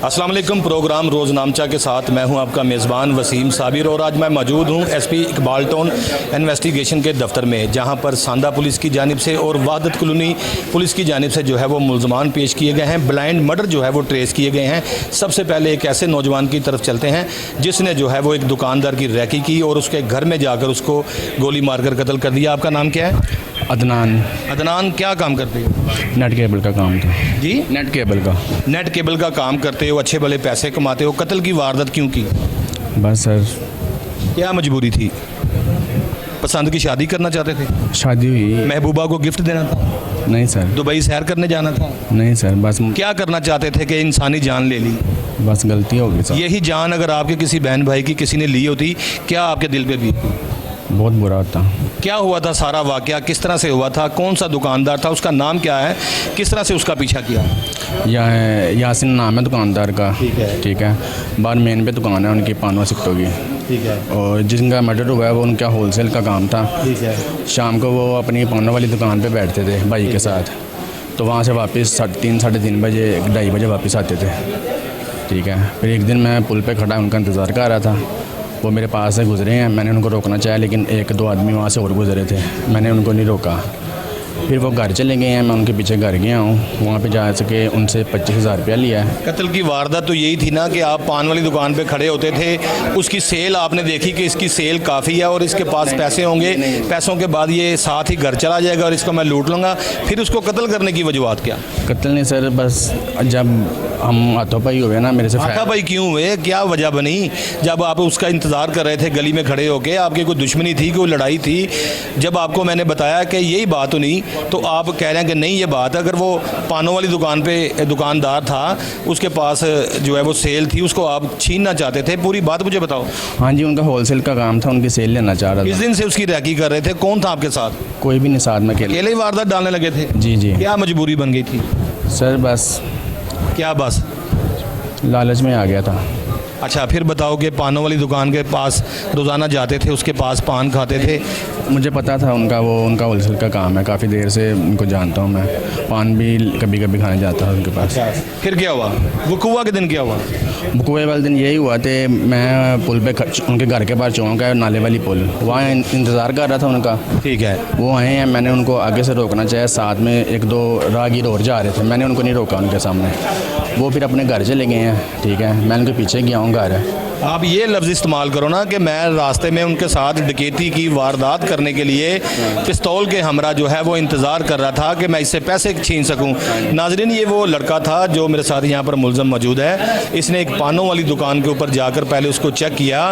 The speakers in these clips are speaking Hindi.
अस्सलाम वालेकुम। प्रोग्राम रोज़नामचा के साथ मैं हूं आपका मेज़बान वसीम साबिर और आज मैं मौजूद हूं एसपी इकबाल टाउन इन्वेस्टिगेशन के दफ्तर में, जहां पर सांदा पुलिस की जानिब से और वहादत कॉलोनी पुलिस की जानिब से जो है वो मुल्ज़मान पेश किए गए हैं। ब्लाइंड मर्डर जो है वो ट्रेस किए गए हैं। सबसे पहले एक ऐसे नौजवान की तरफ चलते हैं जिसने जो है वो एक दुकानदार की रैकी की और उसके घर में जाकर उसको गोली मारकर कत्ल कर दिया। आपका नाम क्या है? अदनान। अदनान, क्या काम करते हो? नेट केबल का काम था जी, नेट केबल का। नेट केबल का काम करते हो, अच्छे भले पैसे कमाते हो, कत्ल की वारदात क्यों की? बस सर, क्या मजबूरी थी? पसंद की शादी करना चाहते थे? शादी हुई महबूबा को गिफ्ट देना था? नहीं सर। दुबई सैर करने जाना था? नहीं सर, बस क्या करना चाहते थे कि इंसानी जान ले ली? बस गलती हो गई सर। यही जान अगर आपके किसी बहन भाई की किसी ने ली होती, क्या आपके दिल पे बीतती? बहुत बुरा होता। क्या हुआ था सारा वाकया, किस तरह से हुआ था? कौन सा दुकानदार था, उसका नाम क्या है, किस तरह से उसका पीछा किया? यासिन नाम है दुकानदार का। ठीक है। बाहर मेन पे दुकान है उनकी, पानवा सिक्टों की। ठीक है। और जिनका मर्डर हुआ है वो उनका होलसेल का काम था। ठीक है। शाम को वो अपनी पानवा वाली दुकान पे बैठते थे भाई के साथ, तो वहाँ से वापस 3 साढ़े 3 बजे 2:30 बजे वापस आते थे। ठीक है। फिर एक दिन मैं पुल पे खड़ा उनका इंतज़ार कर रहा था। वो मेरे पास से गुजरे हैं, मैंने उनको रोकना चाहा लेकिन 1-2 आदमी वहाँ से और गुजरे थे, मैंने उनको नहीं रोका। फिर वो घर चले गए हैं, मैं उनके पीछे घर गया हूँ। वहाँ पे जा सके उनसे 25,000 रुपया लिया है। कत्ल की वारदात तो यही थी ना कि आप पान वाली दुकान पे खड़े होते थे, उसकी सेल आपने देखी कि इसकी सेल काफ़ी है और इसके पास पैसे होंगे, पैसों के बाद ये साथ ही घर चला जाएगा और इसको मैं लूट लूँगा, फिर उसको कत्ल करने की वजूहत क्या? कत्ल नहीं सर, बस जब हम हाथों-पाई हुए ना मेरे से। हाथापाई क्यों हुए, क्या वजह बनी? जब आप उसका इंतज़ार कर रहे थे गली में खड़े होके, आपकी कोई दुश्मनी थी, कोई लड़ाई थी? जब आपको मैंने बताया कि यही बात तो नहीं, तो आप कह रहे हैं कि नहीं ये बात, अगर वो पानों वाली दुकान पे दुकानदार था, उसके पास जो है वो सेल थी, उसको आप छीनना चाहते थे, पूरी बात मुझे बताओ। हाँ जी, उनका होलसेल का काम था, उनकी सेल लेना चाह रहा किस था। दिन से उसकी रैकी कर रहे थे? कौन था आपके साथ? कोई भी नहीं साथ में, अकेले ही वारदात डालने लगे थे? जी जी क्या मजबूरी बन गई थी? सर, बस क्या बस लालच में आ गया था। अच्छा, फिर बताओ कि पानों वाली दुकान के पास रोज़ाना जाते थे, उसके पास पान खाते थे? मुझे पता था उनका होलसेल का काम है, काफ़ी देर से उनको जानता हूँ मैं। पान भी कभी कभी खाने जाता हूँ उनके पास। फिर क्या हुआ? वकूआ के दिन क्या हुआ? बुकुए वाले दिन यही हुआ थे, मैं पुल पे उनके घर के बाहर चौंक है नाले वाली पुल, वहाँ इंतज़ार कर रहा था उनका। ठीक है। वो आए हैं, मैंने उनको आगे से रोकना चाहे, साथ में 1-2 राहगीर और जा रहे थे, मैंने उनको नहीं रोका उनके सामने। वो फिर अपने घर चले गए हैं। ठीक है। मैं उनके पीछे गया हूँ घर। आप ये लफ्ज़ इस्तेमाल करो ना कि मैं रास्ते में उनके साथ डकैती की वारदात करने के लिए पिस्तौल के हमरा जो है वो इंतज़ार कर रहा था कि मैं इससे पैसे छीन सकूं। नाजरीन, ये वो लड़का था जो मेरे साथ यहाँ पर मुलज़म मौजूद है। इसने एक पानों वाली दुकान के ऊपर जाकर पहले उसको चेक किया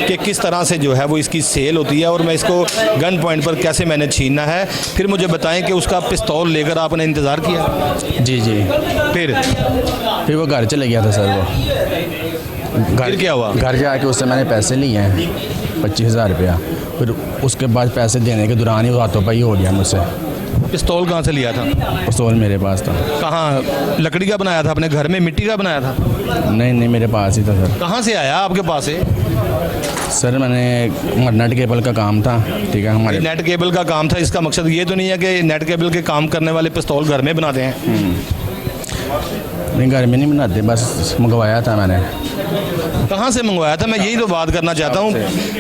कि किस तरह से जो है वो इसकी सेल होती है और मैं इसको गन पॉइंट पर कैसे मैंने छीनना है। फिर मुझे बताएँ कि उसका पिस्तौल लेकर आपने इंतज़ार किया? जी जी। फिर वो घर चले गया था सर। वो फिर क्या हुआ? घर जाके उससे मैंने पैसे लिए हैं 25,000 रुपया। फिर उसके बाद पैसे देने के दौरान ही वो हाथों-पाई हो गया मुझसे। पिस्तौल कहाँ से लिया था? पिस्तौल मेरे पास था। कहाँ? लकड़ी का बनाया था अपने घर में, मिट्टी का बनाया था? नहीं, मेरे पास ही था सर। कहाँ से आया आपके पास है? सर, मैंने नेट केबल का काम था। ठीक है। हमारे नेट केबल का काम था, इसका मकसद ये तो नहीं है कि नेट केबल के काम करने वाले पिस्तौल घर में बनाते हैं? नहीं, घर में नहीं बनाते, बस मंगवाया था मैंने। कहाँ से मंगवाया था? मैं यही तो बात करना चाहता हूँ।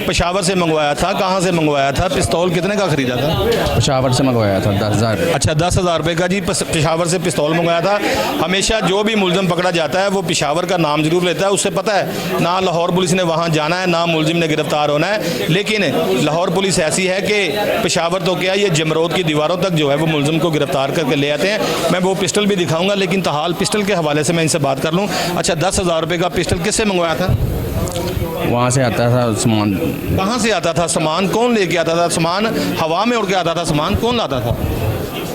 पेशावर से मंगवाया था? कहाँ से मंगवाया था? पिस्तौल कितने का खरीदा था? पेशावर से मंगवाया था 10,000। अच्छा, 10,000 रुपये का जी पेशावर से पिस्तौल मंगवाया था। हमेशा जो भी मुलजिम पकड़ा जाता है वो पेशावर का नाम जरूर लेता है। उससे पता है ना लाहौर पुलिस ने वहाँ जाना है, ना मुलजिम ने गिरफ्तार होना है। लेकिन लाहौर पुलिस ऐसी है कि पेशावर तो क्या, ये जमरोद की दीवारों तक जो है वो मुलजिम को गिरफ्तार करके ले आते हैं। मैं वो पिस्टल भी दिखाऊँगा, लेकिन तहाल पिस्टल के हवाले से मैं इनसे बात कर लूँ। अच्छा, 10,000 रुपये का पिस्टल किससे मंगवाया था? वहाँ से आता था सामान। कहाँ से आता था सामान? कौन लेके आता था सामान? हवा में उड़ के आता था सामान? कौन लाता था?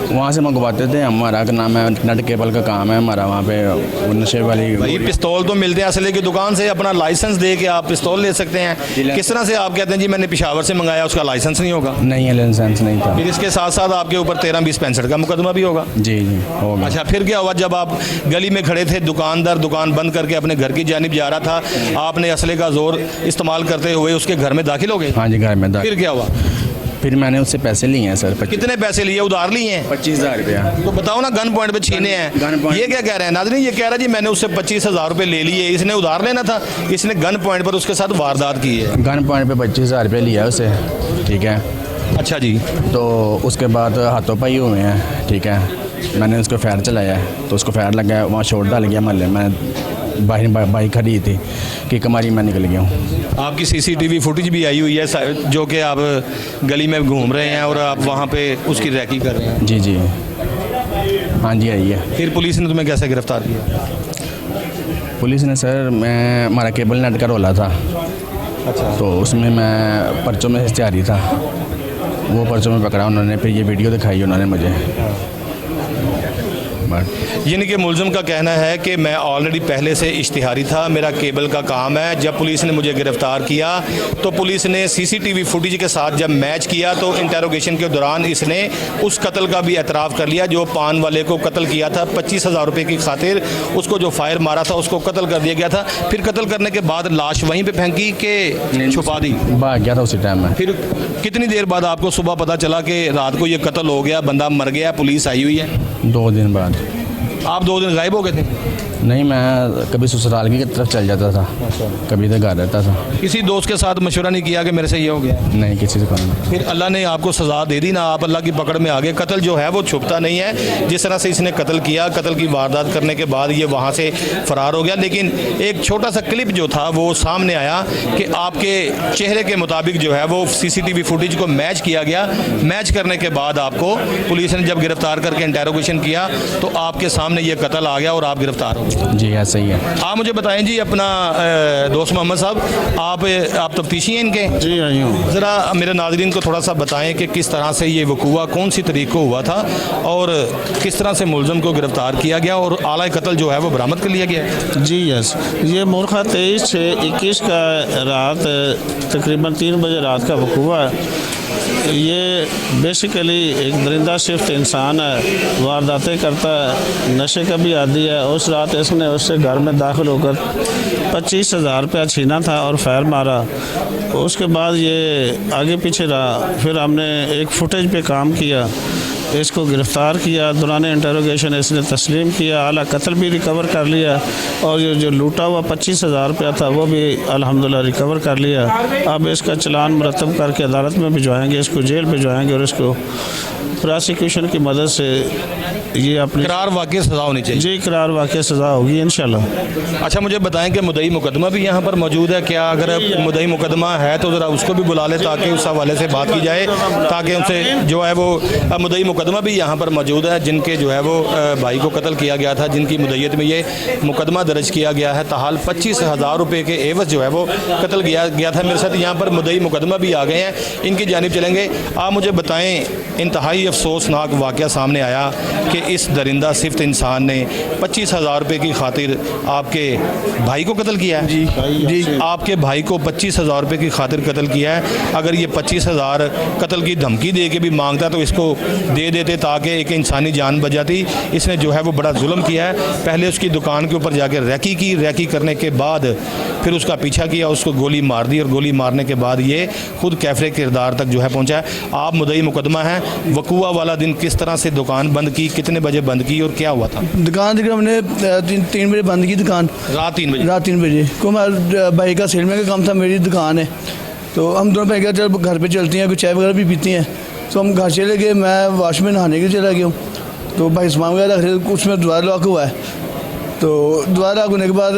वहाँ से मंगवाते थे। हमारा का नाम है नेट केबल का काम है हमारा। वहाँ पे नशे वाली भाई पिस्तौल तो मिलते हैं असले की दुकान से, अपना लाइसेंस दे के आप पिस्तौल ले सकते हैं। किस तरह से आप कहते हैं जी मैंने पेशावर से मंगाया, उसका लाइसेंस नहीं होगा? नहीं है, लाइसेंस नहीं था। फिर इसके साथ साथ आपके ऊपर 13-20-65 का मुकदमा भी होगा? जी जी होगा। अच्छा, फिर क्या हुआ? जब आप गली में खड़े थे, दुकानदार दुकान बंद करके अपने घर की जानिब जा रहा था, आपने असले का जोर इस्तेमाल करते हुए उसके घर में दाखिल हो गए? हाँ जी, घर में फिर क्या हुआ? फिर मैंने उससे पैसे लिए हैं सर। कितने पैसे लिए, उधार लिए हैं? 25,000 रुपया। तो बताओ ना, गन पॉइंट पे छीने हैं, गन पॉइंट- ये क्या कह रहे हैं नाज़रीन? ये कह रहा है जी मैंने उससे 25,000 रुपये ले लिए, इसने उधार लेना था, इसने गन पॉइंट पर उसके साथ वारदात की है। गन पॉइंट पे 25,000 रुपया लिया है उसे, ठीक है। अच्छा जी। तो उसके बाद हाथों पाई हुए हैं, ठीक है। मैंने उसको फायर चलाया है, तो उसको फायर लगा, वहाँ शॉट डाल गया महल्ले में। बाहर बाइक खड़ी थी, किक मारी, मैं निकल गया हूँ। आपकी सीसीटीवी फुटेज भी आई हुई है जो कि आप गली में घूम रहे हैं और आप वहाँ पे उसकी रैकी कर रहे हैं। जी जी, हाँ जी आई है। फिर पुलिस ने तुम्हें कैसे गिरफ्तार किया? पुलिस ने सर, मैं हमारा केबल नेट का रोला था, अच्छा। तो उसमें मैं पर्चों में इश्तिहारी था, वो पर्चों में पकड़ा उन्होंने। फिर ये वीडियो दिखाई उन्होंने मुझे। यानी कि मुलज़िम का कहना है कि मैं ऑलरेडी पहले से इश्तिहारी था, मेरा केबल का काम है। जब पुलिस ने मुझे गिरफ़्तार किया तो पुलिस ने सीसीटीवी फुटेज के साथ जब मैच किया तो इंटरोगेशन के दौरान इसने उस कत्ल का भी एतराफ़ कर लिया जो पान वाले को कत्ल किया था। 25,000 रुपये की खातिर उसको जो फायर मारा था उसको कत्ल कर दिया गया था। फिर कत्ल करने के बाद लाश वहीं पर फेंकी कि छुपा दी? भाग गया था उसी टाइम में। फिर कितनी देर बाद आपको सुबह पता चला कि रात को ये कत्ल हो गया, बंदा मर गया, पुलिस आई हुई है? 2 दिन बाद। आप 2 दिन गायब हो गए थे? नहीं, मैं कभी ससुराल की तरफ चल जाता था, कभी तो घर रहता था। किसी दोस्त के साथ मशवरा नहीं किया कि मेरे से ये हो गया? नहीं, किसी से काम नहीं। फिर अल्लाह ने आपको सज़ा दे दी ना, आप अल्लाह की पकड़ में आ गए। कत्ल जो है वो छुपता नहीं है। जिस तरह से इसने कत्ल किया, कत्ल की वारदात करने के बाद ये वहाँ से फ़रार हो गया। लेकिन एक छोटा सा क्लिप जो था वो सामने आया कि आपके चेहरे के मुताबिक जो है वो सीसीटीवी फुटेज को मैच किया गया। मैच करने के बाद आपको पुलिस ने जब गिरफ़्तार करके इंटेरोगेशन किया तो आपके सामने ये कत्ल आ गया और आप गिरफ़्तार हो गए। जी ऐसा ही है। आप मुझे बताएं जी, अपना दोस्त मोहम्मद साहब, आप तफ्तीशी हैं इनके? जी आई हूँ। ज़रा मेरे नाज़रीन को थोड़ा सा बताएं कि किस तरह से ये वकूआ कौन सी तारीख को हुआ था और किस तरह से मुलज़म को गिरफ़्तार किया गया और आला कत्ल जो है वो बरामद कर लिया गया है? जी यस, ये मुर्खा 23/21 का रात तकरीबन 3 बजे रात का वकूआ है। ये बेसिकली एक दरिंदा शिफ्ट इंसान है, वारदातें करता है, नशे का भी आदी है। उस रात इसने उससे घर में दाखिल होकर 25,000 रुपया छीना था और फायर मारा। उसके बाद ये आगे पीछे रहा। फिर हमने एक फुटेज पे काम किया, इसको गिरफ़्तार किया। दौरान इंटरोगेशन इसने तस्लीम किया, आला कत्ल भी रिकवर कर लिया और ये जो लूटा हुआ 25,000 रुपया था वो भी अल्हम्दुलिल्लाह रिकवर कर लिया। अब इसका चलान मुरतब करके अदालत में भिजवाएंगे, इसको जेल भिजवाएंगे और इसको प्रोसिक्यूशन की मदद से ये अपनी करार वाक़ई सज़ा होनी चाहिए। जी करार वाक़ई सज़ा होगी इंशाल्लाह। अच्छा, मुझे बताएं कि मुद्दई मुकदमा भी यहाँ पर मौजूद है क्या? अगर मुद्दई मुकदमा है तो ज़रा उसको भी बुला ले ताकि उस हवाले से बात की जाए, ताकि उनसे जो है वो मुद्दई मुकदमा भी यहाँ पर मौजूद है जिनके जो है वो भाई को कत्ल किया गया था, जिनकी मुद्दईयत में ये मुकदमा दर्ज किया गया है। ताहाल 25,000 रुपये के एवज़ जो है वो कत्ल किया गया था। मेरे साथ यहाँ पर मुद्दई मुकदमा भी आ गए हैं, इनकी जानिब चलेंगे। आप मुझे बताएँ, इंतहाई अफसोसनाक वाक़या सामने आया कि इस दरिंदा सिफ्त इंसान ने 25,000 रुपये की खातिर आपके भाई को कत्ल किया है। जी, आपके भाई को 25,000 रुपये की खातिर कत्ल किया है। अगर ये 25,000 कत्ल की धमकी दे के भी मांगता तो इसको दे देते ताकि एक इंसानी जान बच जाती। इसने जो है वो बड़ा जुल्म किया है। पहले उसकी दुकान के ऊपर जाकर रैकी की, रैकी करने के बाद फिर उसका पीछा किया, उसको गोली मार दी और गोली मारने के बाद ये खुद कैफरे किरदार तक जो है पहुँचा है। आप मुद्दई मुकदमा है, वकूआ वाला दिन किस तरह से दुकान बंद की, कितने बजे बंद की और क्या हुआ था? दुकान तक हमने 3 बजे बंद की दुकान, रात 3 बजे। रात 3 बजे को हमारा भाई का सेलमैन का काम था, मेरी दुकान है। तो हम दोनों भाई चल घर पे चलती हैं, कुछ चाय वगैरह भी पीती हैं। तो हम घर चले गए, मैं वाश में नहाने के लिए चला गया हूँ। तो भाई सामान वगैरह रख रहे, उसमें द्वार लॉक हुआ है। तो द्वारा होने के बाद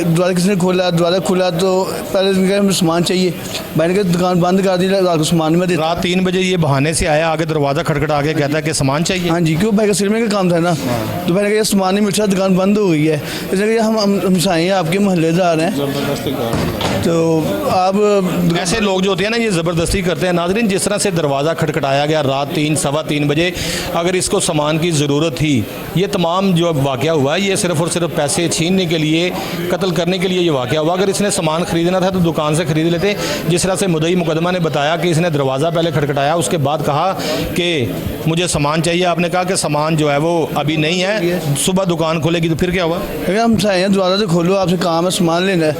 द्वारा किसने खोला, द्वारा खुला तो पहले हमें सामान चाहिए। भाई ने कहा दुकान बंद कर दी, रात को सामान में देता। रात 3 बजे ये बहाने से आया, आगे दरवाज़ा खटखटा के कहता है कि सामान चाहिए। हाँ जी, क्यों भाई का सिलमे का काम था ना। तो भाई ने कहा सामान नहीं मिल रहा, दुकान बंद हो गई है। इसलिए कहा हम हमसाए हैं, आपके मोहल्लेदार हैं, तो आप ऐसे लोग जो होते हैं ना ये ज़बरदस्ती करते हैं। नाज़रीन, जिस तरह से दरवाज़ा खटखटाया गया रात 3 सवा 3 बजे, अगर इसको सामान की ज़रूरत थी, ये तमाम जो वाक़या हुआ है ये सिर्फ और सिर्फ पैसे छीनने के लिए, कत्ल करने के लिए ये वाक़या हुआ। अगर इसने सामान खरीदना था तो दुकान से खरीद लेते। जिस तरह से मुद्दई मुकदमा ने बताया कि इसने दरवाज़ा पहले खटखटाया, उसके बाद कहा कि मुझे सामान चाहिए। आपने कहा कि सामान जो है वो अभी नहीं है, सुबह दुकान खुलेगी। तो फिर क्या हुआ? अगर हम चाहे हैं दरवाज़ा तो खोलो, आपसे काम है, सामान लेना है।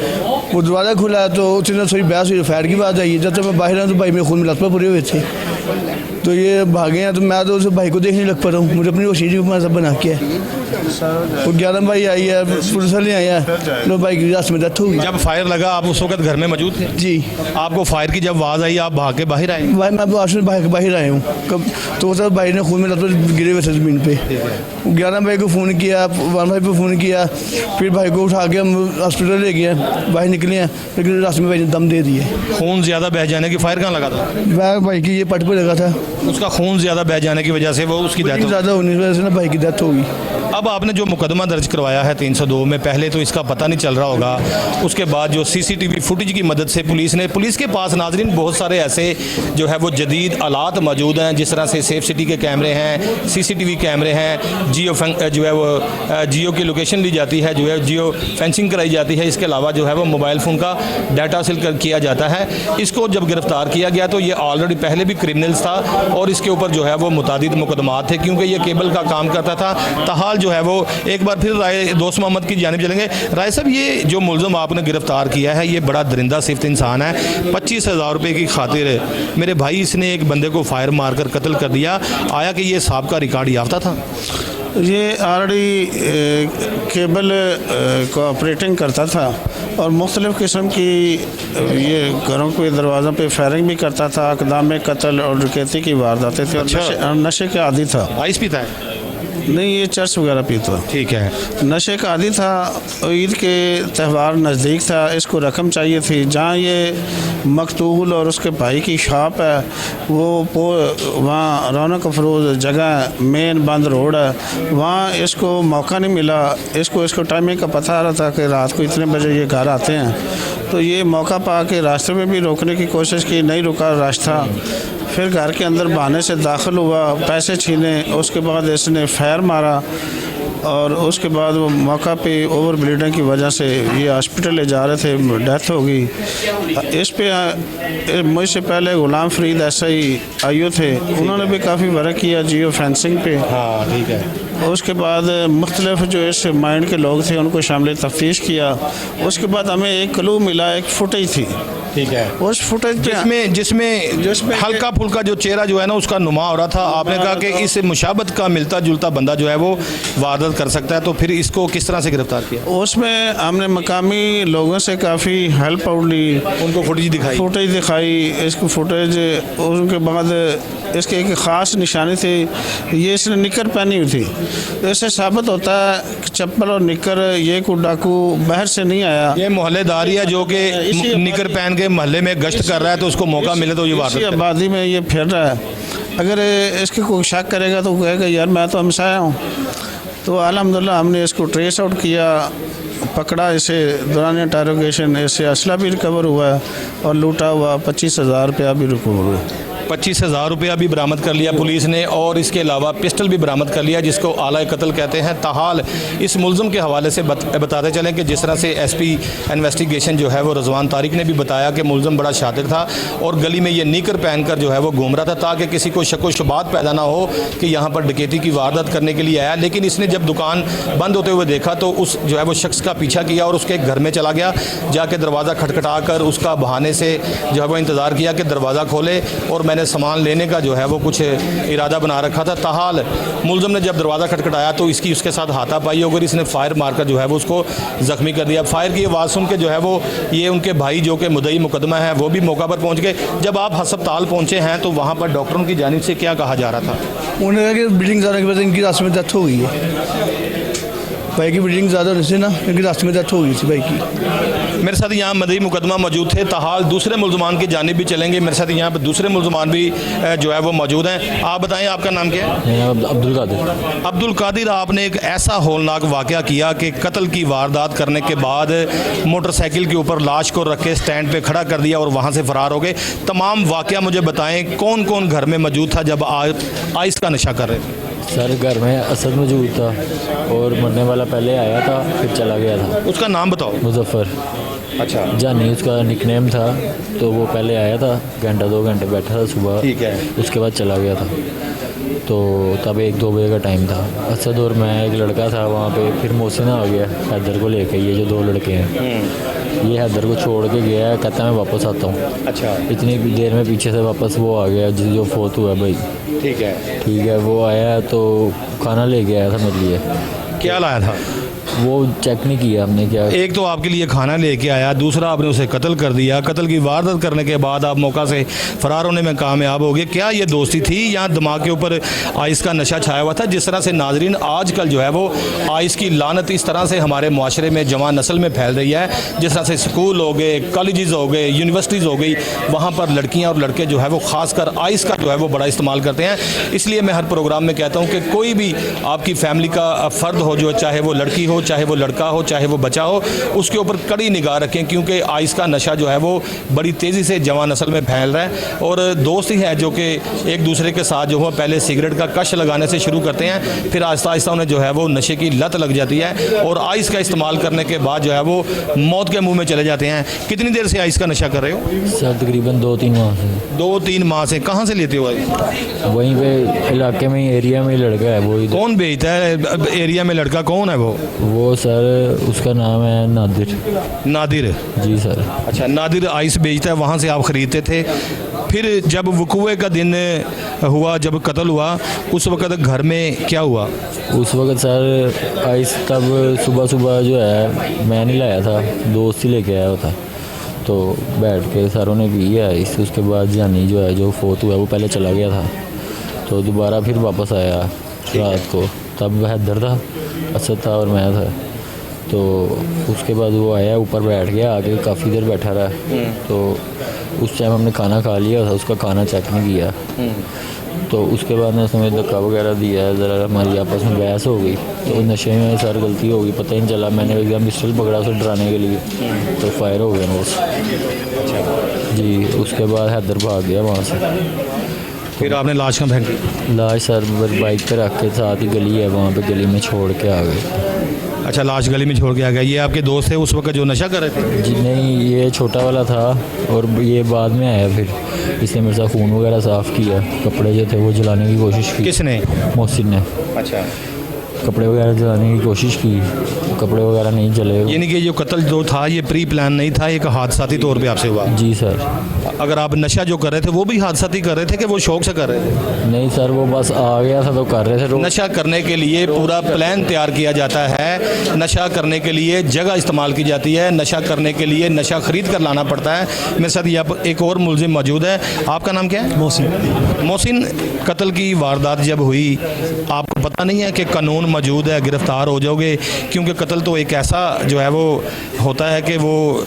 वो दरवाज़ा खुला है तो उसने थोड़ी बहस हुई, फायर की बात आई। जब तक मैं बाहर आया तो भाई मेरे खून में लथपथ पूरे हुए थे, तो ये भागे हैं। तो मैं तो उस भाई को देखने लग पा रहा हूँ, मुझे अपनी कोशिश को सब बना के है। वो 11 भाई आई है, पुलिस वाले आए हैं, तो भाई की रास्ते में डेथ हो गई। जब फायर लगा आप उस वक्त घर में मौजूद थे? जी। आपको फायर की जब आवाज़ आई आप भाग के बाहर आए? भाई मैं वाशरूम बाहर आया हूँ कब, तो सर भाई ने खून में लथपथ गिरे हुए थे ज़मीन पे। 11 भाई को फ़ोन किया, 1 भाई को फ़ोन किया, फिर भाई को उठा के हम हॉस्पिटल ले गए, बाहर निकले हैं, लेकिन रास्ते में भाई ने दम दे दिए। खून ज़्यादा बह जाने की फायर कहाँ लगा था? वह भाई की ये पट पे लगा था, उसका खून ज़्यादा बह जाने की वजह से वो उसकी डेथ हो। ज़्यादा होने की वजह से ना भाई की डेथ हो गई। अब आपने जो मुकदमा दर्ज करवाया है 302 में, पहले तो इसका पता नहीं चल रहा होगा, उसके बाद जो CCTV फुटेज की मदद से पुलिस के पास नाजरीन बहुत सारे ऐसे जो है वो जदीद आलात मौजूद हैं, जिस तरह से सेफ सिटी के कैमरे हैं, CCTV कैमरे हैं, जो है वो जियो की लोकेशन ली जाती है, जो है जियो फेंसिंग कराई जाती है। इसके अलावा जो है वो मोबाइल फ़ोन का डाटा हासिल किया जाता है। इसको जब गिरफ़्तार किया गया तो ये ऑलरेडी पहले भी क्रिमिनल्स था और इसके ऊपर जो है वो मुतादिद मुकदमात थे, क्योंकि ये केबल का काम करता था। ताहाल जो है वो एक बार फिर राय दोस्त मोहम्मद की जानिब चलेंगे। राय साहब, ये जो मुलज़म आपने गिरफ़्तार किया है ये बड़ा दरिंदा सिफ्त इंसान है। 25,000 रुपये की खातिर मेरे भाई इसने एक बंदे को फायर मारकर कत्ल कर दिया। आया कि ये साहब रिकॉर्ड याफ्ता था? ये ऑलरेडी केबल को ऑपरेटिंग करता था और मुख्तलिफ़ किस्म की ये घरों के दरवाज़ों पे फायरिंग भी करता था, अक़दाम कत्ल और डकैती की वारदातें थी। और नशे का आदी था। आइस पीता है? नहीं, ये चर्च वगैरह पीता। ठीक है। नशे का आदी था। ईद के त्यौहार नज़दीक था, इसको रकम चाहिए थी। जहाँ ये मकतूल और उसके भाई की शॉप है वो वहाँ रौनक अफरोज़ जगह मेन बंद रोड है, वहाँ इसको मौका नहीं मिला। इसको टाइमिंग का पता आ रहा था कि रात को इतने बजे ये घर आते हैं, तो ये मौका पा के रास्ते में भी रोकने की कोशिश की, नहीं रुका रास्ता। फिर घर के अंदर बहाने से दाखिल हुआ, पैसे छीने, उसके बाद इसने फायर मारा और उसके बाद वो मौका पे ओवर ब्लीडिंग की वजह से ये हॉस्पिटल ले जा रहे थे, डेथ हो गई। इस पे मुझसे पहले गुलाम फरीद SI आईओ थे, उन्होंने भी काफ़ी वर्क किया जियो फेंसिंग पे। हाँ, ठीक है। उसके बाद मुख्तलिफ जो इस माइंड के लोग थे उनको शामिल तफ्तीश किया। उसके बाद हमें एक क्लू मिला, एक फुटेज थी। ठीक है। उस फुटेज जिसमें हल्का फुल्का जो चेहरा जो है ना उसका नुमा हो रहा था। आपने कहा कि इस मुशाबत का मिलता जुलता बंदा जो है वो वारदात कर सकता है, तो फिर इसको किस तरह से गिरफ्तार किया? उसमें हमने मकामी लोगों से काफ़ी हेल्प ली, उनको फुटेज दिखाई। इसको फुटेज उसके बाद इसके एक ख़ास निशानी थी, ये इसने निकर पहनी हुई थी। इससे साबित होता है कि चप्पल और निकर ये कोई डाकू बाहर से नहीं आया। ये मोहल्लेदारी है जो कि निकर पहन के महल्ले में गश्त कर रहा है, तो उसको मौका मिले तो ये वारदात आबादी में ये फिर रहा है। अगर इसके कोई शक करेगा तो कहेगा यार मैं तो हमसाया हूँ। तो अल्हम्दुलिल्लाह हमने इसको ट्रेस आउट किया, पकड़ा इसे। दौरान इंटरोगेशन इससे असला भी रिकवर हुआ और लूटा हुआ 25,000 रुपया भी रिकवर हुआ। 25,000 रुपया भी बरामद कर लिया पुलिस ने और इसके अलावा पिस्टल भी बरामद कर लिया, जिसको आला कत्ल कहते हैं। ताहाल इस मुलज़म के हवाले से बताते चलें कि जिस तरह से SP इन्वेस्टिगेशन जो है वो रज़वान तारिक ने भी बताया कि मुलज़म बड़ा शातिर था और गली में ये नीकर पहनकर जो है वो घूम रहा था ताकि किसी को शक व शुबात पैदा ना हो कि यहाँ पर डकैती की वारदात करने के लिए आया। लेकिन इसने जब दुकान बंद होते हुए देखा तो उस जो है वो शख्स का पीछा किया और उसके घर में चला गया। जाके दरवाज़ा खटखटा कर उसका बहाने से जो है वो इंतज़ार किया कि दरवाज़ा खोले और मैंने सामान लेने का जो है वो कुछ इरादा बना रखा था। ताहाल मुलज़म ने जब दरवाज़ा खटखटाया तो इसकी उसके साथ हाथापाई होकर इसने फायर मारकर जो है वो उसको ज़ख्मी कर दिया। फायर की आवाज़ सुन के जो है वो ये उनके भाई जो कि मुद्दई मुकदमा है वो भी मौका पर पहुंच गए। जब आप अस्पताल पहुंचे हैं तो वहाँ पर डॉक्टरों की जानिब से क्या कहा जा रहा था? उन्होंने कहा कि ब्लीडिंग ज़्यादा की वजह से इनकी रास्ते में डेथ हो गई है। भाई की ब्लीडिंग ज़्यादा होने से ना इनकी रास्ते में डेथ हो गई थी भाई की। मेरे साथ यहाँ मदई मुकदमा मौजूद थे। ताहाल दूसरे मुलजमान की जानिब भी चलेंगे। मेरे साथ यहाँ पर दूसरे मुलजमान भी जो है वो मौजूद हैं। आप बताएं आपका नाम क्या है? अब्दुल कादिर। अब्दुल कादिर, आपने एक ऐसा होलनाक वाक़या किया कि कत्ल की वारदात करने के बाद मोटरसाइकिल के ऊपर लाश को रख के स्टैंड पे खड़ा कर दिया और वहाँ से फ़रार हो गए। तमाम वाक़या मुझे बताएं, कौन कौन घर में मौजूद था जब आप आइस का नशा कर रहे थे? सर घर में असद मौजूद था और मरने वाला पहले आया था फिर चला गया था। उसका नाम बताओ। मुजफ्फर अच्छा, जानी उसका निकनेम था। तो वो पहले आया था, घंटा 2 घंटे बैठा था सुबह, ठीक है। उसके बाद चला गया था। तो तब 1-2 बजे का टाइम था। असद और मैं, एक लड़का था वहाँ पे, फिर मोहसिन आ गया हैदर को लेके। ये जो 2 लड़के हैं, ये हैदर को छोड़ के गया है, कहता है मैं वापस आता हूँ। अच्छा, इतनी देर में पीछे से वापस वो आ गया जो फोत हुआ भाई। ठीक है। ठीक है, वो आया तो खाना लेके आया था मेरे लिए। क्या लाया था? वो चेक नहीं किया हमने क्या। एक तो आपके लिए खाना लेके आया, दूसरा आपने उसे कत्ल कर दिया। कत्ल की वारदात करने के बाद आप मौका से फरार होने में कामयाब हो गए। क्या ये दोस्ती थी या दिमाग के ऊपर आइस का नशा छाया हुआ था? जिस तरह से नाजरीन आजकल जो है वो आइस की लानत इस तरह से हमारे माशरे में जवान नस्ल में फैल रही है, जिस तरह से स्कूल हो गए, कॉलेजेस हो गए, यूनिवर्सिटीज़ हो गई, वहाँ पर लड़कियाँ और लड़के जो है वो ख़ासकर आइस का जो है वो बड़ा इस्तेमाल करते हैं। इसलिए मैं हर प्रोग्राम में कहता हूँ कि कोई भी आपकी फैमिली का फ़र्द हो, जो चाहे वो लड़की हो, चाहे वो लड़का हो, चाहे वो बच्चा हो, उसके ऊपर कड़ी निगाह रखें, क्योंकि आइस का नशा जो है वो बड़ी तेज़ी से जवान नस्ल में फैल रहा है। और दोस्त ही है जो कि एक दूसरे के साथ जो है पहले सिगरेट का कश लगाने से शुरू करते हैं, फिर आहिस्ता आहिस्ता उन्हें जो है वो नशे की लत लग जाती है और आइस का इस्तेमाल करने के बाद जो है वो मौत के मुंह में चले जाते हैं। कितनी देर से आइस का नशा कर रहे हो? सर तकरीबन 2-3 माह से। 2-3 माह से। कहाँ से लेते हो आइस? वहीं पे इलाके में, एरिया में लड़का है वो। कौन बेचता है एरिया में? लड़का कौन है वो सर उसका नाम है नादिर। नादिर? जी सर। अच्छा, नादिर आइस बेचता है, वहाँ से आप ख़रीदते थे। फिर जब वकूए का दिन हुआ, जब कत्ल हुआ, उस वक़्त घर में क्या हुआ? उस वक्त सर आइस तब सुबह जो है मैं नहीं लाया था, दोस्त ही लेके आया था। तो बैठ के सारों ने पी है आइस। उसके बाद जानी जो है जो फोत हुआ वो पहले चला गया था, तो दोबारा फिर वापस आया रात को। तब हैदर था, असद था और मैं था। तो उसके बाद वो आया, ऊपर बैठ गया, आगे काफ़ी देर बैठा रहा। तो उस टाइम हमने खाना खा लिया था, उसका खाना चेक नहीं किया। तो उसके बाद ने उसमें धक्का वगैरह दिया, ज़रा हमारी आपस में बहस हो गई। तो नशे में सर गलती हो गई, पता ही नहीं चला। मैंने एकदम पिस्टल पकड़ा उसे डराने के लिए, तो फायर हो गया बस। जी, उसके बाद हैदर भाग गया वहाँ से। फिर आपने लाश कहाँ फेंकी? लाश सर बाइक पे रख के, साथ ही गली है वहाँ पे, गली में छोड़ के आ गए। अच्छा, लाश गली में छोड़ के आ गया। ये आपके दोस्त थे उस वक्त जो नशा कर रहे थे? जी नहीं, ये छोटा वाला था और ये बाद में आया। फिर इसने मेरे साथ खून वगैरह साफ़ किया, कपड़े जो थे वो जलाने की कोशिश की। किसने? मोहसिन ने। अच्छा, कपड़े वगैरह जलाने की कोशिश की, कपड़े वगैरह नहीं जले। यानी कि जो कत्ल जो था ये प्री प्लान नहीं था, एक हादसाती तौर पे आपसे हुआ? जी सर। अगर आप नशा जो कर रहे थे वो भी हादसाती कर रहे थे कि वो शौक से कर रहे थे? नहीं सर, वो बस आ गया था तो कर रहे थे। नशा करने के लिए पूरा प्लान तैयार किया जाता है, नशा करने के लिए जगह इस्तेमाल की जाती है, नशा करने के लिए नशा खरीद कर लाना पड़ता है। मेरे साथ यहाँ पर एक और मुलजिम मौजूद है। आपका नाम क्या है? मोहसिन। मोहसिन, कत्ल की वारदात जब हुई, आपको पता नहीं है कि कानून मौजूद है, गिरफ्तार हो जाओगे? क्योंकि कत्ल तो एक ऐसा जो है वो होता है कि वो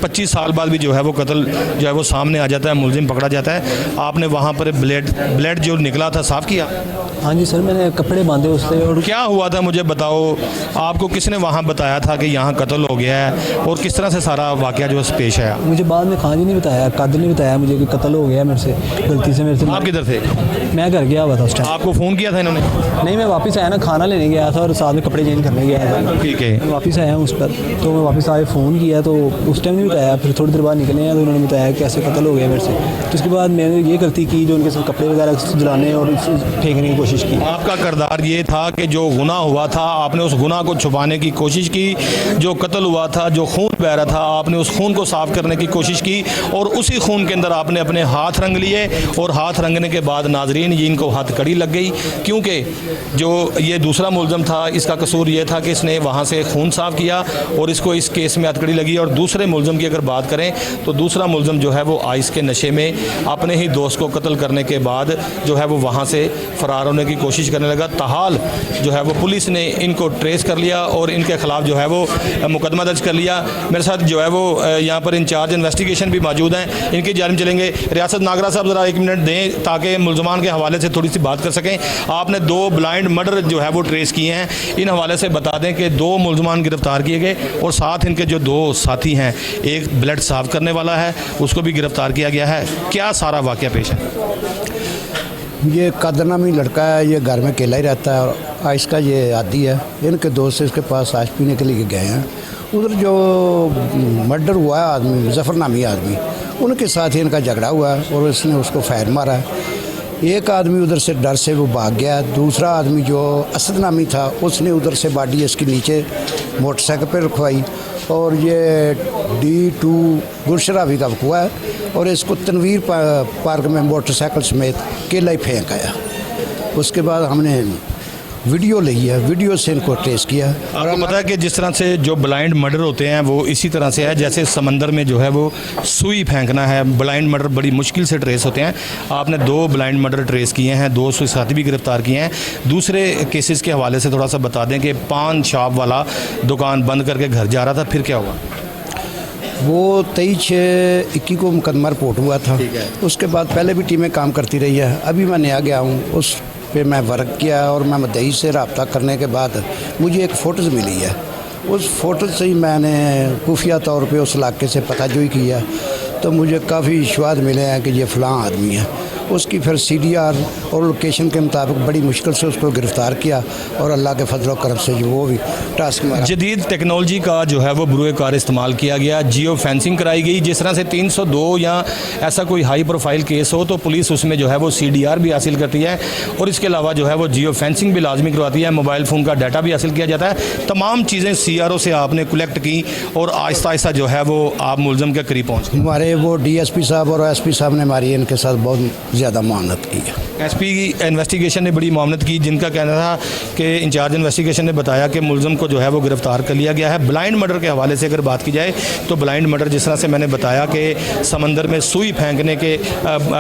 25 साल बाद भी जो है वो कत्ल जो है वो सामने आ जाता है, मुलजिम पकड़ा जाता है। आपने वहाँ पर ब्लड जो निकला था साफ़ किया? हाँ जी सर, मैंने कपड़े बांधे उससे। और क्या हुआ था मुझे बताओ, आपको किसने वहाँ बताया था कि यहाँ कत्ल हो गया है और किस तरह से सारा वाक़या जो है पेश आया? मुझे बाद में खान जी ने बताया, कादिर ने बताया मुझे कि कत्ल हो गया मेरे से, गलती से मेरे से। आप किधर थे? मैं घर गया हुआ था उस टाइम। आपको फ़ोन किया था इन्होंने? नहीं, मैं वापस आया ना, खाना लेने गया था और साथ में कपड़े चेंज करने गया था। ठीक है। मैं वापस आया हूँ उस पर, तो मैं वापस आए, फ़ोन किया तो उस टाइम नहीं बताया। फिर थोड़ी देर बाद निकले हैं तो उन्होंने बताया कि ऐसे कत्ल हो गया मेरे से। तो उसके बाद मैंने ये गलती की, जो उनके साथ कपड़े वगैरह जलाने और फेंकने की कोशिश की। आपका किरदार ये था कि जो गुनाह हुआ था आपने उस गुनाह को छुपाने की कोशिश की, जो कत्ल हुआ था, जो खून बह रहा था, आपने उस खून को साफ़ करने की कोशिश की और उसी खून के अंदर आपने अपने हाथ रंग लिए। और हाथ रंगने के बाद नाजरीन ये इनको हथकड़ी लग गई, क्योंकि जो ये दूसरा मुलज़म था इसका कसूर ये था कि इसने वहाँ से खून साफ़ किया और इसको इस केस में हथकड़ी लगी। और दूसरे मुलज़म की अगर बात करें तो दूसरा मुलज़म जो है वो आइस के नशे में अपने ही दोस्त को कत्ल करने के बाद जो है वो वहाँ से फ़रार होने की कोशिश करने लगा। ताहाल जो है वो पुलिस ने इनको ट्रेस कर लिया और इनके ख़िलाफ़ जो है वो मुकदमा दर्ज कर लिया। मेरे साथ जो है वो यहाँ पर इंचार्ज इन्वेस्टिगेशन भी मौजूद हैं, इनकी जानिब चलेंगे। रियासत नागरा साहब ज़रा 1 मिनट दें ताकि मुलज़मान के हवाले से थोड़ी सी बात कर सकें। आपने 2 ब्लाइंड मर्डर जो है वो ट्रेस किए हैं, इन हवाले से बता दें कि 2 मुलज़मान गिरफ़्तार किए गए और साथ इनके जो 2 साथी हैं, एक ब्लड साफ़ करने वाला है, उसको भी गिरफ़्तार किया गया है। क्या सारा वाक़या पेश है? ये कादर नामी लड़का है, ये घर में अकेला ही रहता है और आइस का ये आदी है। इनके दोस्त इसके पास आइस पीने के लिए गए हैं। उधर जो मर्डर हुआ है आदमी, मुजफ्फर नामी आदमी, उनके साथ ही इनका झगड़ा हुआ है और इसने उसको फायर मारा है। एक आदमी उधर से डर से वो भाग गया। दूसरा आदमी जो असद नामी था, उसने उधर से बॉडी इसकी नीचे मोटरसाइकिल पर रखवाई और ये D2 गुलशरावी का वकूआ है और इसको तनवीर पार्क में मोटरसाइकिल समेत केला ही फेंक आया। उसके बाद हमने वीडियो ली है, वीडियो से इनको ट्रेस किया। आपको पता है कि जिस तरह से जो ब्लाइंड मर्डर होते हैं वो इसी तरह से है जैसे समंदर में जो है वो सुई फेंकना है। ब्लाइंड मर्डर बड़ी मुश्किल से ट्रेस होते हैं। आपने 2 ब्लाइंड मर्डर ट्रेस किए हैं, 2 सुई साथी भी गिरफ्तार किए हैं। दूसरे केसेस के हवाले से थोड़ा सा बता दें कि पान शॉप वाला दुकान बंद करके घर जा रहा था, फिर क्या हुआ? वो 23/6/21 को मुकदमा रिपोर्ट हुआ था। उसके बाद पहले भी टीमें काम करती रही है। अभी मैं नया गया हूँ, उस पे मैं वर्क किया और मैं मदई से रब्ता करने के बाद मुझे एक फ़ोटोज़ मिली है। उस फ़ोटो से ही मैंने खुफिया तौर पे उस इलाके से पताजोई किया तो मुझे काफ़ी विश्वास मिले हैं कि ये फ़लाँ आदमी है। उसकी फिर CDR और लोकेशन के मुताबिक बड़ी मुश्किल से उसको गिरफ़्तार किया और अल्लाह के फजल करम से जो वो भी टास्क मारा। जदीद टेक्नोलॉजी का जो है वो बुरे कार इस्तेमाल किया गया, जियो फेंसिंग कराई गई। जिस तरह से 302 या ऐसा कोई हाई प्रोफाइल केस हो तो पुलिस उसमें जो है वो CDR भी हासिल करती है और इसके अलावा जो है वो जियो फेंसिंग भी लाजमी करवाती है। मोबाइल फ़ोन का डाटा भी हासिल किया जाता है। तमाम चीज़ें CRO से आपने कलेक्ट की और आहिस्ता आहिस्ता जो है वो आप मुलज़म के करीब पहुँच गए। हमारे वो DSP साहब और SP साहब ने हमारी इनके साथ बहुत ज़्यादा मानत की है। SP इन्वेस्टिगेशन ने बड़ी मामलत की, जिनका कहना था कि इंचार्ज इन्वेस्टिगेशन ने बताया कि मुलज़म को जो है वो गिरफ़्तार कर लिया गया है। ब्लाइंड मर्डर के हवाले से अगर बात की जाए तो ब्लाइंड मर्डर जिस तरह से मैंने बताया कि समंदर में सुई फेंकने के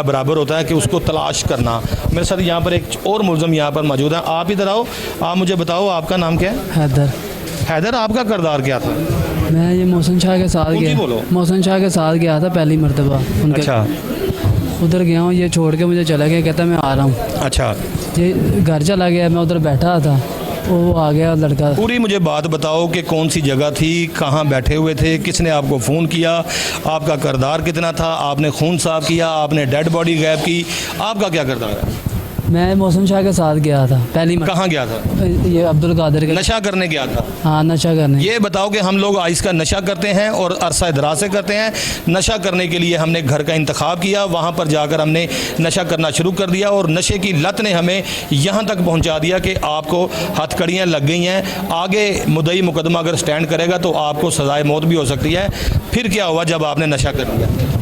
बराबर होता है कि उसको तलाश करना। मेरे साथ यहाँ पर एक और मुलज़म यहाँ पर मौजूद है। आप इधर आओ, आप मुझे बताओ आपका नाम क्या है? हैदर। हैदर, आपका किरदार क्या था? मैं ये मोहसिन शाह के साथ ऊँची बोलो। गया, मोहसिन शाह के साथ गया था पहली मरतबा उनके। अच्छा उधर गया हूँ, ये छोड़ के मुझे चला गया, कहता मैं आ रहा हूँ। अच्छा, ये घर चला गया, मैं उधर बैठा था, वो आ गया लड़का। पूरी मुझे बात बताओ कि कौन सी जगह थी, कहाँ बैठे हुए थे, किसने आपको फ़ोन किया, आपका किरदार कितना था, आपने खून साफ किया, आपने डेड बॉडी गायब की, आपका क्या किरदार है? मैं मोहसिन शाह के साथ गया था पहली कहाँ गया था? ये अब्दुल कादिर के। नशा करने गया था? हाँ, नशा करने। ये बताओ कि हम लोग आइस का नशा करते हैं और अरसा दराज से करते हैं। नशा करने के लिए हमने घर का इंतखाब किया, वहाँ पर जाकर हमने नशा करना शुरू कर दिया और नशे की लत ने हमें यहाँ तक पहुँचा दिया कि आपको हथकड़ियाँ लग गई हैं। आगे मुद्दई मुकदमा अगर स्टैंड करेगा तो आपको सजाए मौत भी हो सकती है। फिर क्या हुआ जब आपने नशा कर लिया?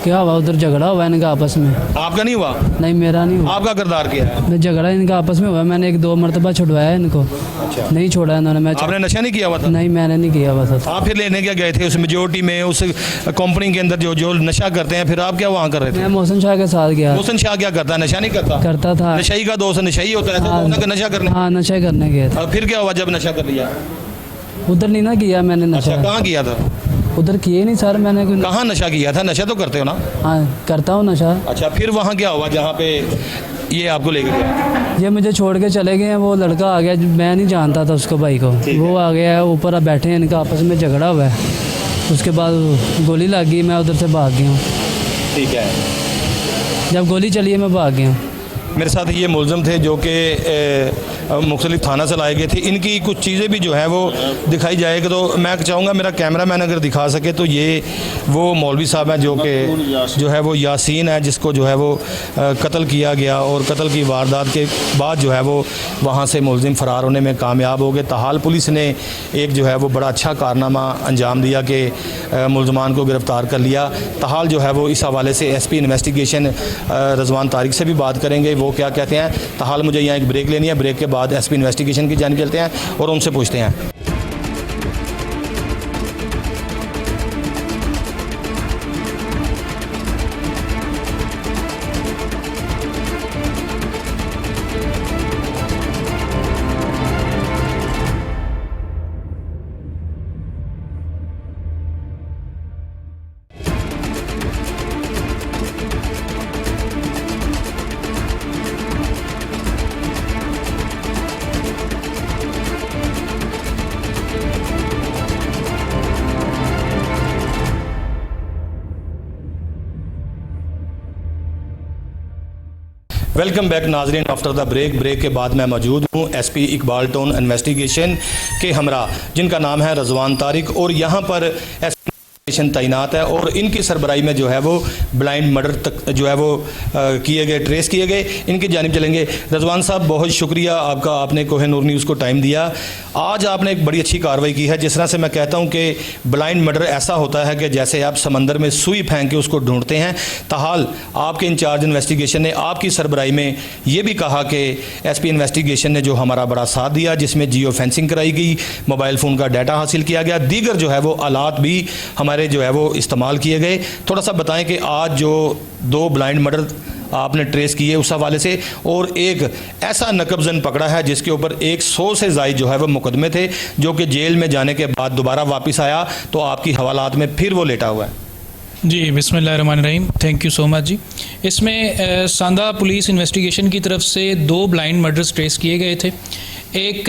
क्या हुआ, उधर झगड़ा हुआ इनका आपस में। आपका नहीं हुआ? नहीं, मेरा नहीं हुआ। आपका किरदार क्या है? मैं झगड़ा इनका आपस में हुआ, मैंने 1-2 मरतबा छुड़वाया इनको। अच्छा, नहीं छोड़ा इन्होंने। मैं आपने नशा नहीं किया हुआ था? नहीं, मैंने नहीं किया हुआ था। आप फिर लेने क्या गए थे उस मेजोरिटी में, उस कंपनी के अंदर जो नशा करते हैं, फिर आप क्या वहाँ कर रहे थे? मैं मोहसिन शाह के साथ गया। मोहसिन शाह क्या करता है? नशा नहीं करता? करता था। नशाई का दोस्त नशाई होता है तो हाँ, उन्होंने नशा करने। हाँ, नशा करने गए थे। और फिर क्या हुआ जब नशा कर लिया? उधर नहीं ना किया मैंने अच्छा, नशा। कहाँ किया था? उधर किए नहीं सर मैंने कोई। कहाँ नशा किया था? नशा तो करते हो ना? हाँ, करता हूँ नशा। अच्छा, फिर वहाँ क्या हुआ जहाँ पे ये आपको लेकर गया? ये मुझे छोड़ के चले गए हैं। वो लड़का आ गया, मैं नहीं जानता था उसको, भाई को। वो आ गया है, ऊपर अब बैठे हैं, इनका आपस में झगड़ा हुआ है। उसके बाद गोली लग गई, मैं उधर से भाग गया हूँ। ठीक है, जब गोली चली है मैं भाग गया हूँ। मेरे साथ ये मुलज़म थे जो कि मुख्तलिफ थाना से लाए गए थे। इनकी कुछ चीज़ें भी जो है वो दिखाई जाएगी तो मैं चाहूँगा मेरा कैमरा मैन अगर दिखा सके तो ये वो मौलवी साहब हैं जो है वो यासीन है, जिसको जो है वो कत्ल किया गया और कत्ल की वारदात के बाद जो है वो वहाँ से मुलज़िम फ़रार होने में कामयाब हो गए। ताहाल पुलिस ने एक जो है वो बड़ा अच्छा कारनामा अंजाम दिया कि मुलज़मान को गिरफ़्तार कर लिया। ताहाल जो है वो इस हवाले से SP इन्वेस्टिगेशन रज़वान तारिक से भी बात करेंगे, वो क्या कहते हैं। ताहाल मुझे यहाँ एक ब्रेक लेनी है, ब्रेक के बाद SP इन्वेस्टिगेशन की जानिब चलते हैं और उनसे पूछते हैं। वेलकम बैक नाजरीन। आफ्टर द ब्रेक के बाद मैं मौजूद हूँ एसपी इकबाल टाउन इन्वेस्टिगेशन के हमरा, जिनका नाम है रजवान तारिक, और यहाँ पर तैनात है और इनकी सरबराही में जो है वो ब्लाइंड मर्डर तक जो है वो किए गए, ट्रेस किए गए। इनकी जानिब चलेंगे। रजवान साहब, बहुत शुक्रिया आपका, आपने कोहिनूर न्यूज़ को टाइम दिया। आज आपने एक बड़ी अच्छी कार्रवाई की है। जिस तरह से मैं कहता हूँ कि ब्लाइंड मर्डर ऐसा होता है कि जैसे आप समंदर में सुई फेंक के उसको ढूंढते हैं, ताहाल आपके इंचार्ज इन्वेस्टिगेशन ने आपकी सरबराही में ये भी कहा कि एसपी इन्वेस्टिगेशन ने जो हमारा बड़ा साथ दिया, जिसमें जियो फेंसिंग कराई गई, मोबाइल फ़ोन का डाटा हासिल किया गया, दीगर जो है वो आलात भी हमारे जो है वो इस्तेमाल किए गए। थोड़ा सा बताएं कि आज जो 2 ब्लाइंड मर्डर आपने ट्रेस किए उस हवाले से, और एक ऐसा नकबजन पकड़ा है जिसके ऊपर 100 से ज़ायद जो है वो मुकदमे थे, जो कि जेल में जाने के बाद दोबारा वापस आया तो आपकी हवालात में फिर वो लेटा हुआ है। जी, बिस्मिल्लाहिर्रहमानिर्रहीम, थैंक यू सो मच जी। इसमें सांदा पुलिस इन्वेस्टिगेशन की तरफ से 2 ब्लाइंड मर्डर्स ट्रेस किए गए थे। एक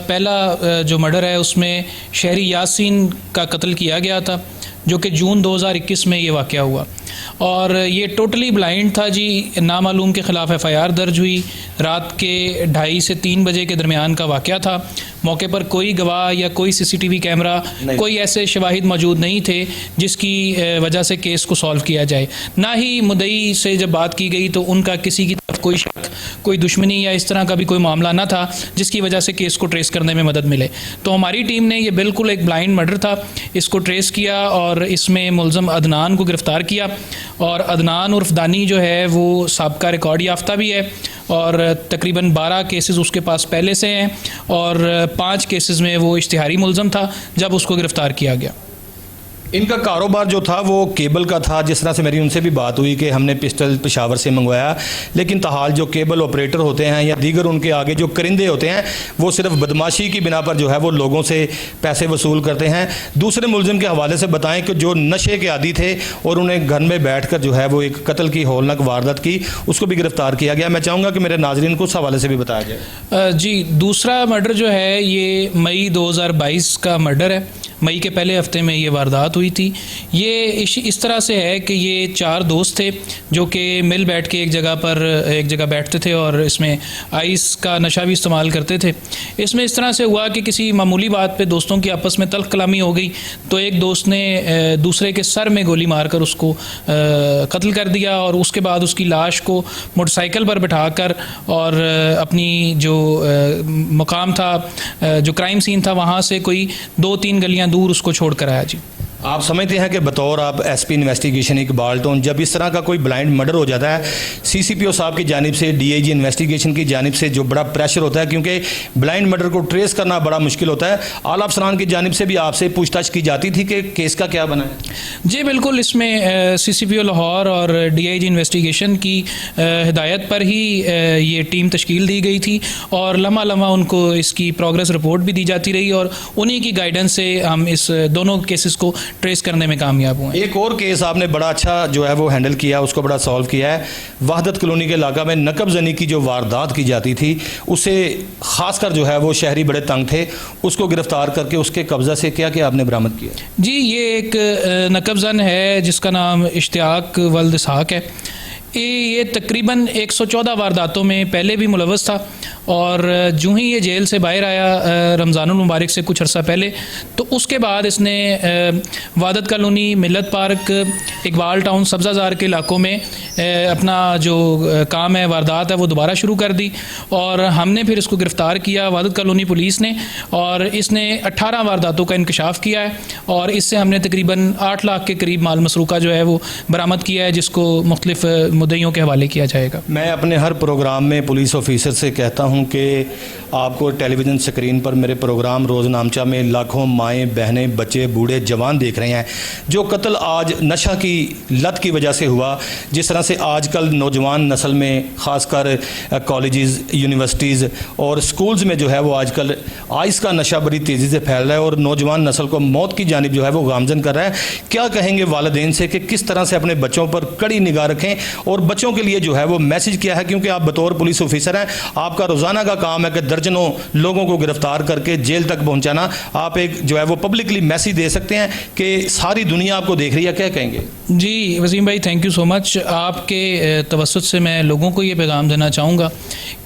पहला जो मर्डर है उसमें शहरी यासीन का कत्ल किया गया था, जो कि जून 2021 में ये वाक़या हुआ, और ये टोटली ब्लाइंड था जी। नामालूम के ख़िलाफ़ FIR दर्ज हुई। रात के 2:30 से 3 बजे के दरमियान का वाक़या था। मौके पर कोई गवाह या कोई CCTV कैमरा, कोई ऐसे शवाहिद मौजूद नहीं थे जिसकी वजह से केस को सॉल्व किया जाए। ना ही मुद्दई से जब बात की गई तो उनका किसी की तरफ कोई शक, कोई दुश्मनी या इस तरह का भी कोई मामला ना था जिसकी वजह से केस को ट्रेस करने में मदद मिले। तो हमारी टीम ने ये बिल्कुल एक ब्लाइंड मर्डर था, इसको ट्रेस किया और इसमें मुलज़म अदनान को गिरफ़्तार किया। और अदनान उर्फ दानी जो है वो साबका रिकॉर्ड याफ्ता भी है, और तकरीबन 12 केसेस उसके पास पहले से हैं, और 5 केसेस में वो इश्तिहारी मुलज़म था जब उसको गिरफ़्तार किया गया। इनका कारोबार जो था वो केबल का था। जिस तरह से मेरी उनसे भी बात हुई कि हमने पिस्टल पेशावर से मंगवाया, लेकिन ताहाल जो केबल ऑपरेटर होते हैं या दीगर उनके आगे जो करिंदे होते हैं, वो सिर्फ बदमाशी की बिना पर जो है वो लोगों से पैसे वसूल करते हैं। दूसरे मुलजिम के हवाले से बताएं कि जो नशे के आदी थे और उन्हें घर में बैठ कर जो है वो एक कत्ल की हौलनाक वारदात की, उसको भी गिरफ्तार किया गया। मैं चाहूँगा कि मेरे नाजरीन को उस हवाले से भी बताया जाए। जी, दूसरा मर्डर जो है ये मई 2022 का मर्डर है। मई के पहले हफ्ते में ये वारदात हुई थी। ये इस तरह से है कि ये 4 दोस्त थे जो कि मिल बैठ के एक जगह बैठते थे और इसमें आइस का नशा भी इस्तेमाल करते थे। इसमें इस तरह से हुआ कि किसी मामूली बात पे दोस्तों की आपस में तल्ख कलामी हो गई, तो एक दोस्त ने दूसरे के सर में गोली मारकर उसको कत्ल कर दिया, और उसके बाद उसकी लाश को मोटरसाइकिल पर बिठाकर और अपनी जो मुकाम था, जो क्राइम सीन था, वहाँ से कोई 2-3 गलियाँ दूर उसको छोड़ कर आया जी। आप समझते हैं कि बतौर आप एसपी इन्वेस्टिगेशन इकबाल टाउन, जब इस तरह का कोई ब्लाइंड मर्डर हो जाता है, CCPO साहब की जानिब से, DIG इन्वेस्टिगेशन की जानिब से जो बड़ा प्रेशर होता है, क्योंकि ब्लाइंड मर्डर को ट्रेस करना बड़ा मुश्किल होता है, आला अफसरान की जानिब से भी आपसे पूछताछ की जाती थी कि केस का क्या बना है? जी बिल्कुल, इसमें CCPO लाहौर और DIG इन्वेस्टिगेशन की हिदायत पर ही ये टीम तश्कील दी गई थी, और लम्हा लम्हा उनको इसकी प्रोग्रेस रिपोर्ट भी दी जाती रही, और उन्हीं की गाइडेंस से हम इस दोनों केसेस को ट्रेस करने में कामयाब हुए। एक और केस आपने बड़ा अच्छा जो है वो हैंडल किया, उसको बड़ा सॉल्व किया है। वहदत कॉलोनी के इलाका में नकबजनी की जो वारदात की जाती थी, उससे खासकर जो है वो शहरी बड़े तंग थे, उसको गिरफ्तार करके उसके कब्जा से क्या क्या आपने बरामद किया? जी, ये एक नकबजन है जिसका नाम इश्तियाक वल्द इसहाक है। ये तकरीबन 114 वारदातों में पहले भी मुलव्वस था, और जो ही ये जेल से बाहर आया रमज़ानुल मुबारक से कुछ अर्सा पहले, तो उसके बाद इसने वादत कॉलोनी, मिलत पार्क, इकबाल टाउन, सब्ज़ाज़ार के इलाकों में अपना जो काम है, वारदात है, वो दोबारा शुरू कर दी, और हमने फिर इसको गिरफ़्तार किया वादत कॉलोनी पुलिस ने, और इसने 18 वारदातों का इंकशाफ किया है, और इससे हमने तकरीबन 8 लाख के करीब माल मसरूका जो है वो बरामद किया है, जिसको मुख्तलिफ मुद्दइयों के हवाले किया जाएगा। मैं अपने हर प्रोग्राम में पुलिस ऑफिसर से कहता हूं कि आपको टेलीविज़न स्क्रीन पर मेरे प्रोग्राम रोज़नामचा में लाखों माएँ, बहनें, बच्चे, बूढ़े, जवान देख रहे हैं। जो कत्ल आज नशा की लत की वजह से हुआ, जिस तरह से आजकल नौजवान नस्ल में ख़ासकर कॉलेजेस, यूनिवर्सिटीज़ और स्कूल्स में जो है वो आजकल आइस का नशा बड़ी तेज़ी से फैल रहा है और नौजवान नस्ल को मौत की जानिब जो है वो गामजन कर रहा है। क्या कहेंगे वालिदैन से कि किस तरह से अपने बच्चों पर कड़ी निगाह रखें, और बच्चों के लिए जो है वो मैसेज क्या है, क्योंकि आप बतौर पुलिस ऑफिसर हैं, आपका रोज़ाना रोज़ाना का काम है कि दर्जनों लोगों को गिरफ्तार करके जेल तक पहुंचाना। आप एक जो है वो पब्लिकली मैसेज दे सकते हैं कि सारी दुनिया आपको देख रही है, क्या कहेंगे? जी वसीम भाई, थैंक यू सो मच। आपके तवस्सुत से मैं लोगों को ये पैगाम देना चाहूँगा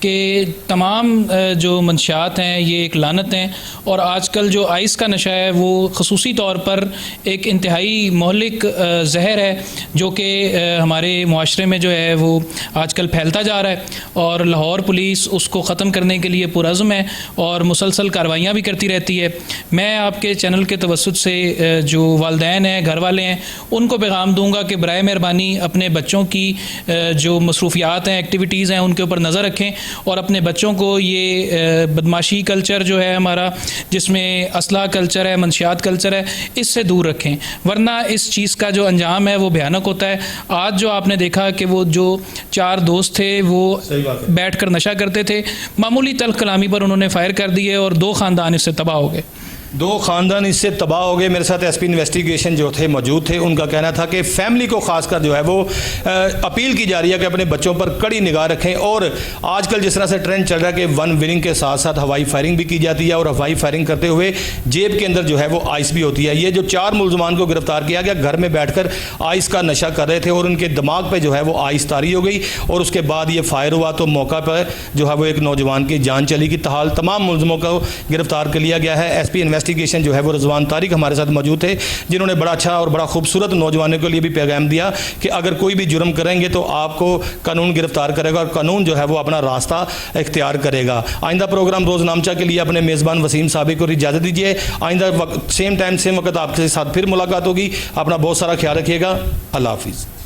कि तमाम जो मंशियात हैं ये एक लानत हैं, और आजकल जो आइस का नशा है वो ख़ुसूसी तौर पर एक इंतहाई मोहलिक जहर है जो कि हमारे मुआशरे में जो है वो आजकल फैलता जा रहा है, और लाहौर पुलिस उसको ख़त्म करने के लिए पुरज़्म है और मुसलसल कार्रवाइयाँ भी करती रहती है। मैं आपके चैनल के तवस्सुत से जो वालिदैन हैं, घर वाले हैं, उनको पैगाम दूंगा कि बराए मेहरबानी अपने बच्चों की जो मसरूफियात हैं, एक्टिविटीज़ हैं, उनके ऊपर नज़र रखें और अपने बच्चों को ये बदमाशी कल्चर जो है हमारा, जिसमें असला कल्चर है, मंशियात कल्चर है, इससे दूर रखें, वरना इस चीज़ का जो अंजाम है वो भयानक होता है। आज जो आपने देखा कि वो जो 4 दोस्त थे वो बैठकर नशा करते थे, मामूली तल्ख कलामी पर उन्होंने फायर कर दिए और 2 ख़ानदान इससे तबाह हो गए। 2 ख़ानदान इससे तबाह हो गए। मेरे साथ एसपी इन्वेस्टिगेशन जो थे मौजूद थे, उनका कहना था कि फैमिली को खासकर जो है वो अपील की जा रही है कि अपने बच्चों पर कड़ी निगाह रखें। और आजकल जिस तरह से ट्रेंड चल रहा है कि वन विनिंग के साथ साथ हवाई फायरिंग भी की जाती है, और हवाई फायरिंग करते हुए जेब के अंदर जो है वो आइस भी होती है। ये जो 4 मुलजमान को गिरफ्तार किया गया, घर में बैठकर आइस का नशा कर रहे थे और उनके दिमाग पर जो है वो आइस तारी हो गई और उसके बाद ये फायर हुआ तो मौका पर जो है वो एक नौजवान की जान चली गई। तहाल तमाम मुलजमों को गिरफ्तार कर लिया गया है। एसपी इन्वेस्टिगेशन जो है वो रिजवान तारिक हमारे साथ मौजूद थे, जिन्होंने बड़ा अच्छा और बड़ा खूबसूरत नौजवानों के लिए भी पैगाम दिया कि अगर कोई भी जुर्म करेंगे तो आपको कानून गिरफ्तार करेगा और कानून जो है वो अपना रास्ता इख्तियार करेगा। आइंदा प्रोग्राम रोज़नामचा के लिए अपने मेज़बान वसीम साबिक को इजाज़त दीजिए। आइंदा सेम टाइम सेम वक्त आपके साथ फिर मुलाकात होगी। अपना बहुत सारा ख्याल रखिएगा। अल्लाह हाफिज़।